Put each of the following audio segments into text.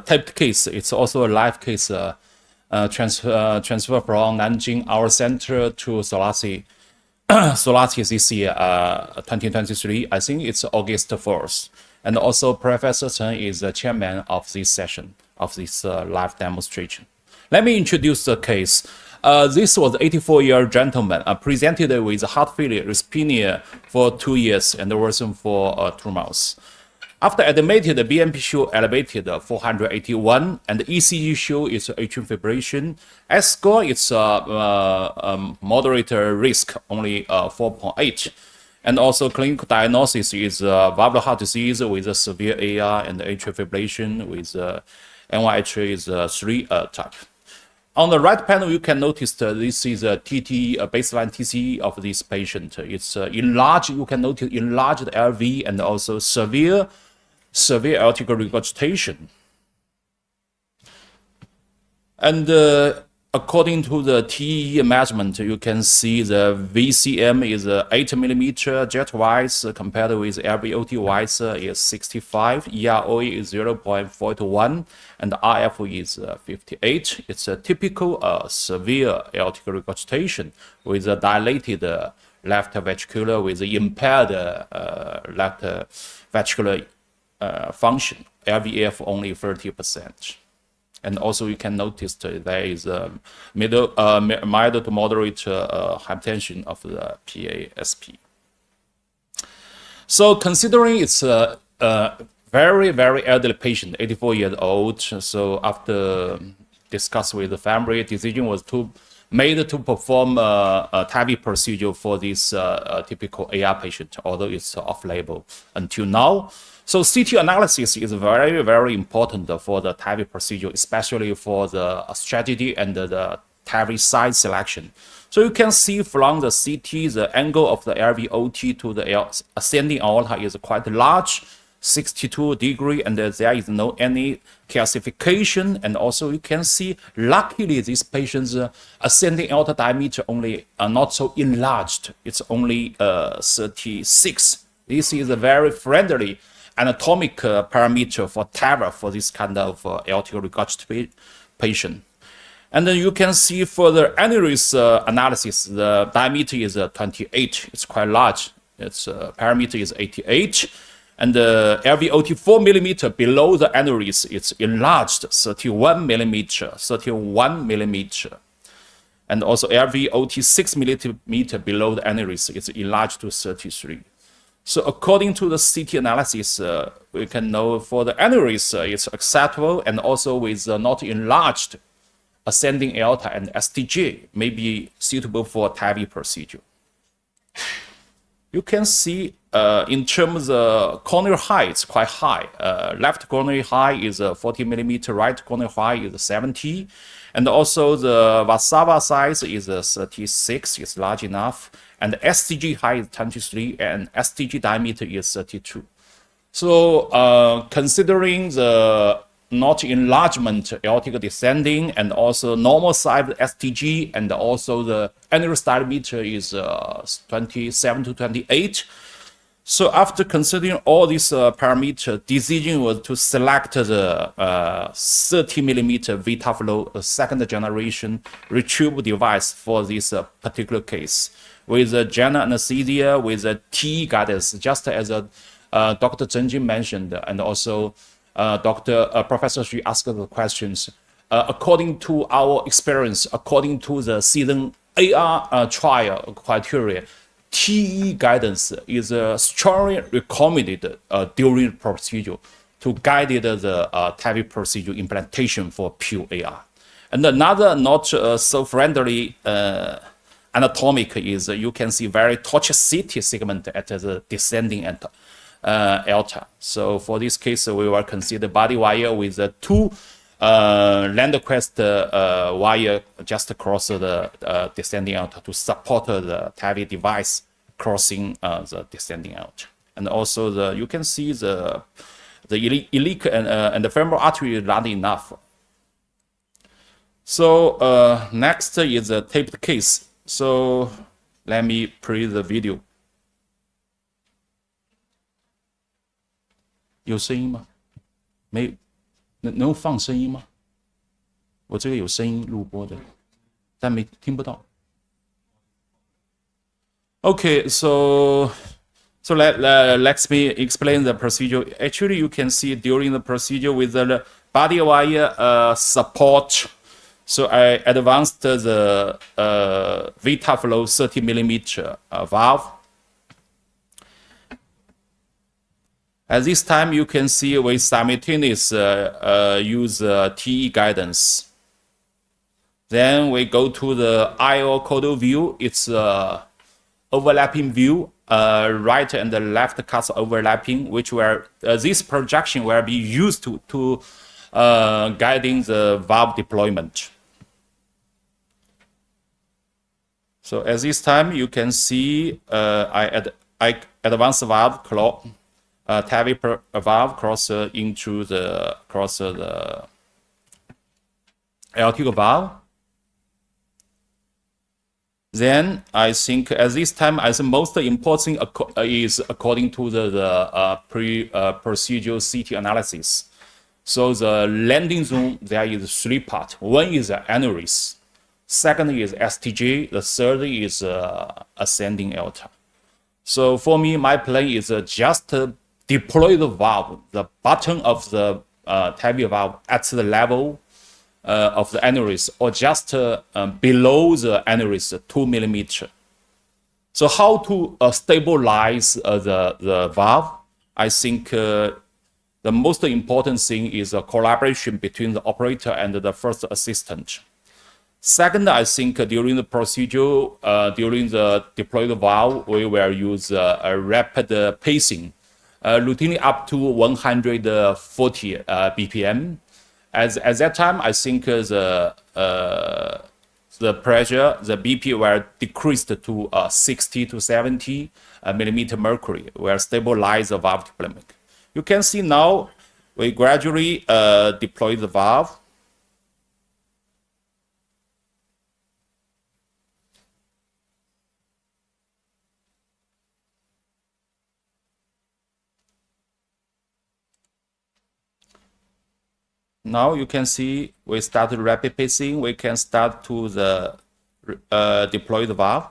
taped case. It's also a live case transfer from Nanjing, our center, to GW-ICC 2023. I think it's August 4th. And also Professor Zhang is the chairman of this session, of this live demonstration. Let me introduce the case. This was an 84-year gentleman presented with heart failure, dyspnea for 2 years and worsened for 2 months. After admitted, the BNP show elevated 481, and the ECG show is atrial fibrillation. S score is moderate risk, only 4.8. And also clinical diagnosis is valvular heart disease with a severe AR and atrial fibrillation with NYHA is 3 type. On the right panel, you can notice this is a TT baseline TC of this patient. It's enlarged. You can notice enlarged LV and also severe aortic regurgitation. And according to the TE measurement, you can see the VCM is 8 millimeter jet-wise compared with LVOT-wise is 65, EROE is 0.41, and RF is 58. It's a typical severe aortic regurgitation with a dilated left ventricular with impaired left ventricular function, LVEF only 30%. And also you can notice there is a mild to moderate hypertension of the PASP. So considering it's a very, very elderly patient, 84 years old, so after discuss with the family, decision was made to perform a TAVR procedure for this typical AR patient, although it's off-label until now. So CT analysis is very, very important for the TAVR procedure, especially for the strategy and the TAVR size selection. So you can see from the CT, the angle of the LVOT to the ascending aorta is quite large, 62 degree, and there is no any calcification. And also you can see, luckily, this patient's ascending aorta diameter only not so enlarged. It's only 36. This is a very friendly anatomic parameter for TAVR for this kind of aortic regurgitation patient. And then you can see for the aneurysm analysis, the diameter is 28. It's quite large. Its parameter is 88. And the LVOT 4 millimeter below the aneurysm, it's enlarged 31 millimeter. And also LVOT 6 millimeter below the aneurysm, it's enlarged to 33. So according to the CT analysis, we can know for the aneurysm, it's acceptable, and also with not enlarged ascending aorta and STJ may be suitable for TAVR procedure. You can see in terms of coronary height, it's quite high. Left coronary height is 40 millimeter, right coronary height is 70. And also the Valsalva size is 36, it's large enough. And the STG height is 23, and STG diameter is 32. So considering the not enlargement aortic descending and also normal size STG and also the aneurysm diameter is 27 to 28. So after considering all these parameters, decision was to select the 30 millimeter VTAFLO second generation retrieval device for this particular case, with a general anesthesia, with a TE guidance, just as Dr. Junjie mentioned, and also Professor Xu asked the questions. According to our experience, according to the season AR trial criteria, TE guidance is strongly recommended during the procedure to guide the TAVR procedure implantation for pure AR. And another not so friendly anatomic is you can see very touch CT segment at the descending aorta. So for this case, we will consider body wire with two Landquest wire just across the descending aorta to support the TAVR device crossing the descending aorta. And also you can see the iliac and the femoral artery is not enough. So next is a taped case. So let me play the video. 有声音吗？没能放声音吗？我这个有声音录播的，但听不到。Okay, so let me explain the procedure. Actually, you can see during the procedure with the body wire support. So I advanced the Vita flow 30 millimeter valve. At this time, you can see we simultaneous use TE guidance. Then we go to the IO caudal view. It's overlapping view, right and the left cuts overlapping, which were this projection will be used to guiding the valve deployment. So at this time, you can see I advance valve TAVR valve cross into the aortic valve. Then I think at this time, as most important is according to the pre-procedure CT analysis. So the landing zone, there is 3 parts. One is aneurysm, second is STJ, the third is ascending aorta. So for me, my plan is just deploy the valve, the bottom of the TAVR valve at the level of the aneurysm, or just below the aneurysm, 2 millimeter. So how to stabilize the valve? I think the most important thing is a collaboration between the operator and the first assistant. Second, I think during the procedure, during the deploy the valve, we will use a rapid pacing, routinely up to 140 BPM. At that time, I think the pressure, the BP will decrease to 60 to 70 millimeter mercury, will stabilize the valve deployment. You can see now we gradually deploy the valve. Now you can see we start rapid pacing. We can start to deploy the valve.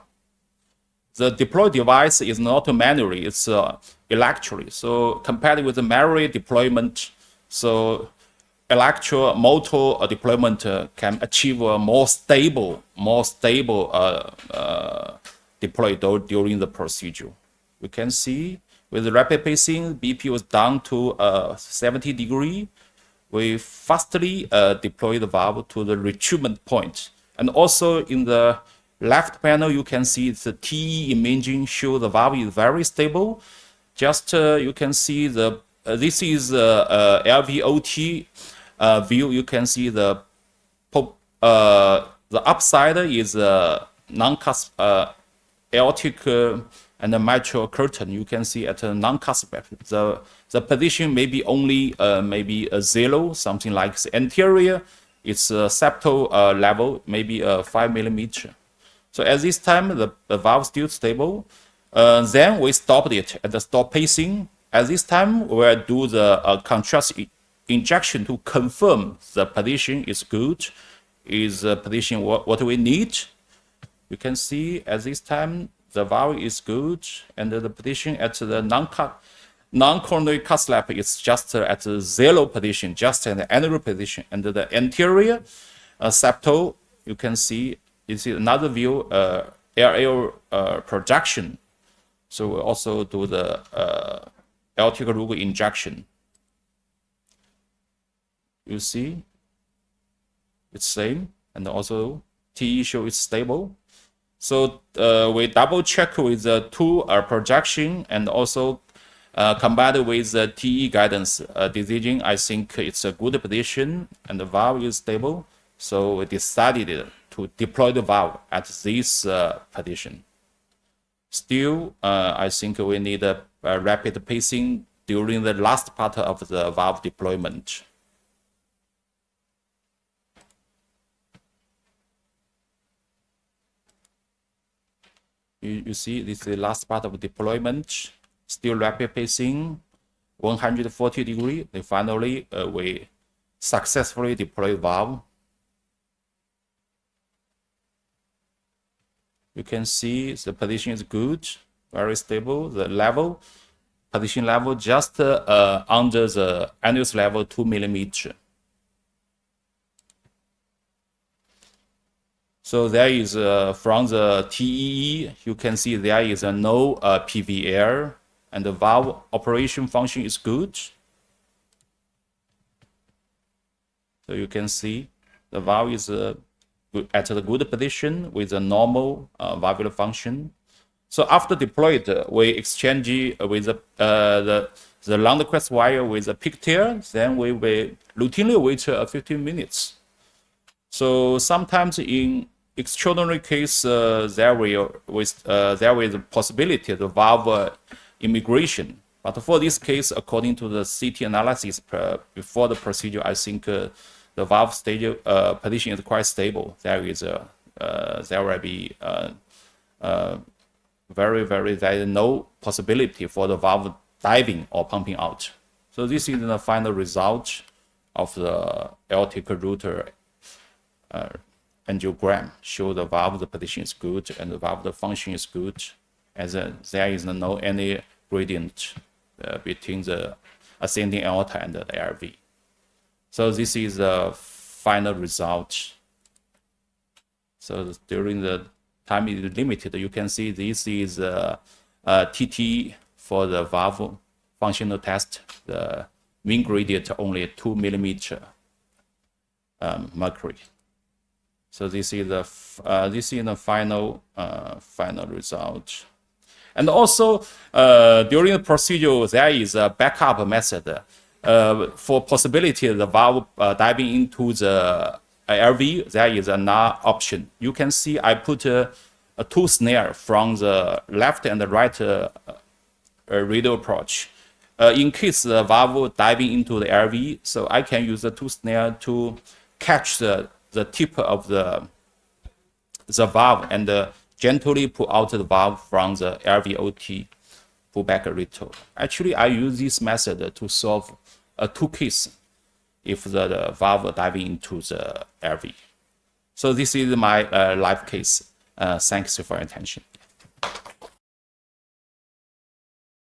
The deploy device is not manually, it's electrically. So compared with the manual deployment, so electromotor deployment can achieve a more stable deploy during the procedure. You can see with the rapid pacing, BP was down to 70 degrees. We fastly deploy the valve to the retrievement point. And also in the left panel, you can see the TE imaging show the valve is very stable. Just you can see this is LVOT view. You can see the upside is non-cusp aortic and the mitral curtain. You can see at a non-cusp. The position may be only maybe a 0, something like the anterior. It's a septal level, maybe 5 millimeter. So at this time, the valve still stable. Then we stopped it at the stop pacing. At this time, we'll do the contrast injection to confirm the position is good, is the position what we need. You can see at this time, the valve is good, and the position at the non-coronary cut slap is just at the 0 position, just in the anterior position. And the anterior septal, you can see, is another view, LL projection. So we also do the aortic root injection. You see, it's same, and also TE show is stable. So we double check with the 2 projection and also combined with the TE guidance decision. I think it's a good position and the valve is stable. So we decided to deploy the valve at this position. Still, I think we need a rapid pacing during the last part of the valve deployment. You see, this is the last part of deployment. Still rapid pacing, 140 degrees. Then finally, we successfully deployed valve. You can see the position is good, very stable. The level, position level just under the annulus level 2 millimeter. So there is from the TEE, you can see there is no PVL, and the valve operation function is good. So you can see the valve is at a good position with a normal valvular function. So after deployed, we exchange with the Landquest wire with a pigtail. Then we will routinely wait 15 minutes. So sometimes in extraordinary case, there is a possibility of valve immigration. But for this case, according to the CT analysis before the procedure, I think the valve stage position is quite stable. There will be there is no possibility for the valve diving or pumping out. So this is the final result of the aortic rotor angiogram. Show the valve position is good and the valve function is good, as there is no any gradient between the ascending aorta and the LV. So this is the final result. So during the time is limited, you can see this is TT for the valve functional test. The mean gradient only 2 millimeter mercury. So this is the final result. And also during the procedure, there is a backup method for possibility the valve diving into the LV. There is another option. You can see I put a two snare from the left and the right radial approach. In case the valve diving into the LV, so I can use the two snare to catch the tip of the valve and gently pull out the valve from the LVOT pullback ritual. Actually, I use this method to solve two cases if the valve diving into the LV. So this is my live case. Thanks for your attention.